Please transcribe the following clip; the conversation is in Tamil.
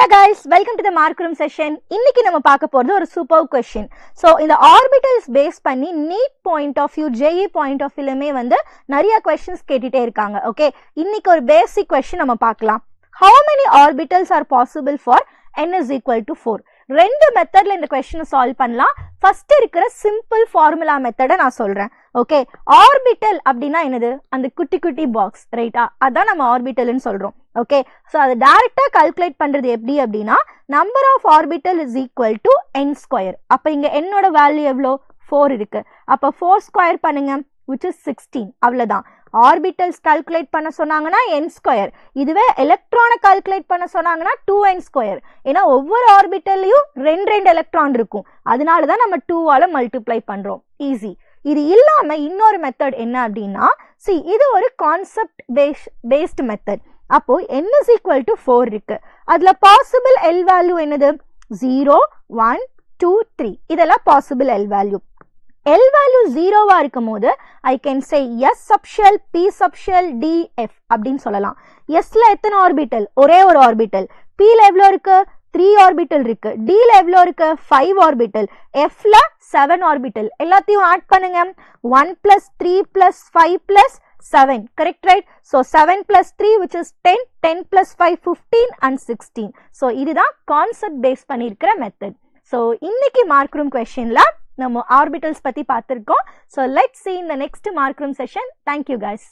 guys, welcome to the mark room session. இன்னைக்கு நம்ம பார்க்க போறது ஒரு சூப்பர் क्वेश्चन. So இந்த ஆர்பிட்டல்ஸ் பேஸ் பண்ணி NEET point of view, JEE point of வியூலமே வந்து நிறைய क्वेश्चंस கேட்டிட்டே இருக்காங்க. ஓகே, இன்னைக்கு ஒரு பேசிக் क्वेश्चन நம்ம பார்க்கலாம். How many orbitals are possible for n is equal to 4? ரெண்டு மெத்தட்ல இந்த क्वेश्चन சால்வ் பண்ணலாம். ஃபர்ஸ்ட் இருக்கிற சிம்பிள் ஃபார்முலா மெத்தட நான் சொல்றேன். ஓகே, ஆர்பிட்டல் அப்படினா என்னது? அந்த குட்டி குட்டி பாக்ஸ், ரைட்டா? அதான் நம்ம ஆர்பிட்டல்னு சொல்றோம். ஓகே, சோ அது டைரக்ட்டா கால்குலேட் பண்றது எப்படி அப்படினா number of orbital is equal to n square. அப்ப இங்க n ஓட வேல்யூ எவ்வளோ? 4 இருக்கு. அப்ப 4 ஸ்கொயர் பண்ணுங்க, which is 16. அவ்வளவுதான். ஆர்பிட்டல்ஸ் கால்குலேட் பண்ண சொன்னாங்கன்னா n ஸ்கொயர். இதுவே எலக்ட்ரானை கால்குலேட் பண்ண சொன்னாங்கன்னா 2n ஸ்கொயர். ஏன்னா ஒவ்வொரு ஆர்பிட்டல்லையும் ரெண்டு எலக்ட்ரான் இருக்கும். அதனால தான் நம்ம 2 ஆல மல்டிப்ளை பண்றோம். ஈஸி. இது இல்லாம இன்னொரு மெத்தட் என்ன அப்படின்னா, இது ஒரு கான்செப்ட் பேஸ்ட் மெத்தட். அப்போ n is equal to 4 இருக்கு. அதுல பாசிபிள் L வேல்யூ என்னது? 0, 1, 2, 3. இதெல்லாம் possible L value. L value 0வா இருக்கும் போது I can say S subshell, P subshell, D, F அப்படின்னு சொல்லலாம். Sல எத்தனை ஆர்பிட்டல்? ஒரே ஒரு ஆர்பிட்டல். Pல எவ்வளோ இருக்கு? 3 ஆர்பிட்டல் இருக்கு. Dல எவ்வளோ இருக்கு? 5 ஆர்பிட்டல். Fல 7 ஆர்பிட்டல். எல்லாத்தையும் ஆட் பண்ணுங்க. 1 plus 3 plus 5 plus 7. Correct, right? So 7 plus 3 which is 10, 10 plus 5 15 and 16. So இதுதான் கான்செப்ட் பேஸ் பண்ணியிருக்கிற மெத்தட். So இன்னைக்கு மார்க் ரூம் क्वेश्चनல நம்ம ஆர்பிட்டல்ஸ் பத்தி பார்த்திருக்கோம். So let's see in the next mark room session. Thank you guys.